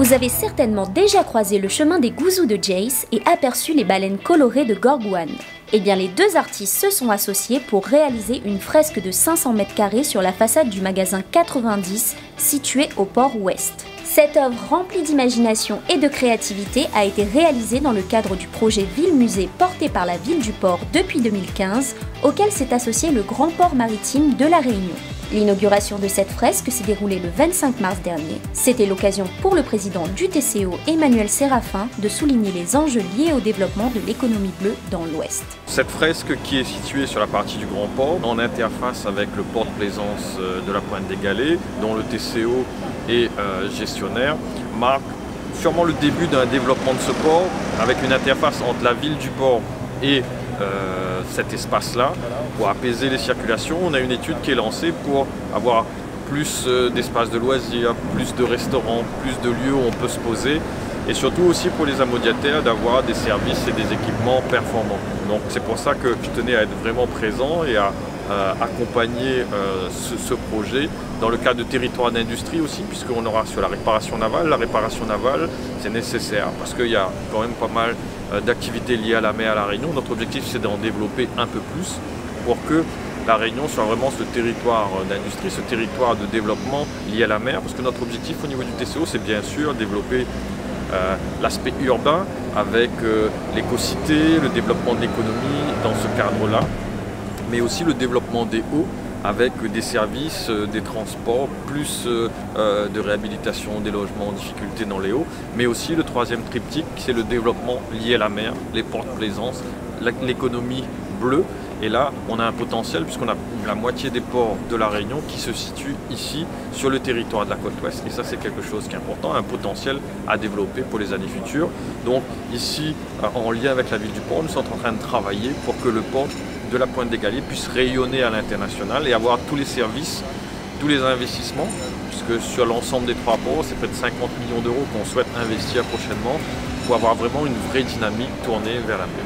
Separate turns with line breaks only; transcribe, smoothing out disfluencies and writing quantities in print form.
Vous avez certainement déjà croisé le chemin des gouzous de Jace et aperçu les baleines colorées de Gorgouan. Eh bien, les deux artistes se sont associés pour réaliser une fresque de 500 m² sur la façade du magasin 90 situé au port ouest. Cette œuvre remplie d'imagination et de créativité a été réalisée dans le cadre du projet Ville-Musée porté par la ville du port depuis 2015, auquel s'est associé le Grand Port Maritime de La Réunion. L'inauguration de cette fresque s'est déroulée le 25 mars dernier. C'était l'occasion pour le président du TCO, Emmanuel Séraphin, de souligner les enjeux liés au développement de l'économie bleue dans l'Ouest.
Cette fresque qui est située sur la partie du Grand Port, en interface avec le port de plaisance de la Pointe des Galets, dont le TCO est gestionnaire, marque sûrement le début d'un développement de ce port, avec une interface entre la ville du port et cet espace-là, pour apaiser les circulations. On a une étude qui est lancée pour avoir plus d'espaces de loisirs, plus de restaurants, plus de lieux où on peut se poser, et surtout aussi pour les amodiataires d'avoir des services et des équipements performants. Donc c'est pour ça que je tenais à être vraiment présent et à accompagner ce projet dans le cadre de territoire d'industrie aussi, puisqu'on aura sur la réparation navale. La réparation navale, c'est nécessaire parce qu'il y a quand même pas mal d'activités liées à la mer à La Réunion. Notre objectif, c'est d'en développer un peu plus pour que La Réunion soit vraiment ce territoire d'industrie, ce territoire de développement lié à la mer, parce que notre objectif au niveau du TCO, c'est bien sûr développer l'aspect urbain avec l'écocité, le développement de l'économie dans ce cadre-là, mais aussi le développement des hauts avec des services, des transports, plus de réhabilitation des logements en difficulté dans les hauts, mais aussi le troisième triptyque, c'est le développement lié à la mer, les ports de plaisance, l'économie bleue. Et là, on a un potentiel puisqu'on a la moitié des ports de La Réunion qui se situent ici, sur le territoire de la côte ouest. Et ça, c'est quelque chose qui est important, un potentiel à développer pour les années futures. Donc ici, en lien avec la ville du port, nous sommes en train de travailler pour que le port de la Pointe des Galets puisse rayonner à l'international et avoir tous les services, tous les investissements, puisque sur l'ensemble des trois ports, c'est près de 50 millions d'euros qu'on souhaite investir prochainement pour avoir vraiment une vraie dynamique tournée vers la mer.